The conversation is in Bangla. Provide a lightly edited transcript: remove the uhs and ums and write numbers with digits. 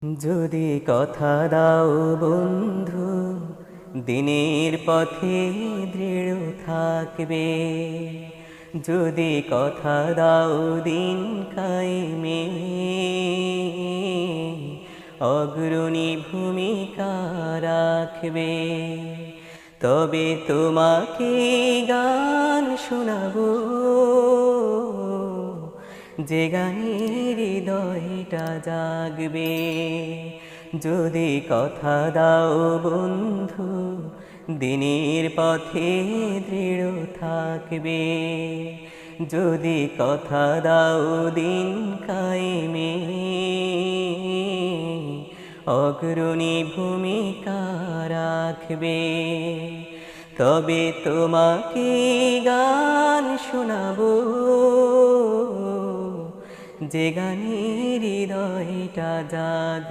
যদি কথা দাও বন্ধু, দিনের পথে দৃঢ় থাকবে। যদি কথা দাও দিন কায়েমে, অগ্রণী ভূমিকা রাখবে। তবে তোমাকে গান শোনাবো, যে গানের হৃদয়টা জাগবে। যদি কথা দাও বন্ধু, দিনের পথে দৃঢ় থাকবে। যদি কথা দাও দিন কায়েমে, অগ্রণী ভূমিকা রাখবে। তবে তোমাকে গান শোনাবো, যে গানের হৃদয়টা জাগবে।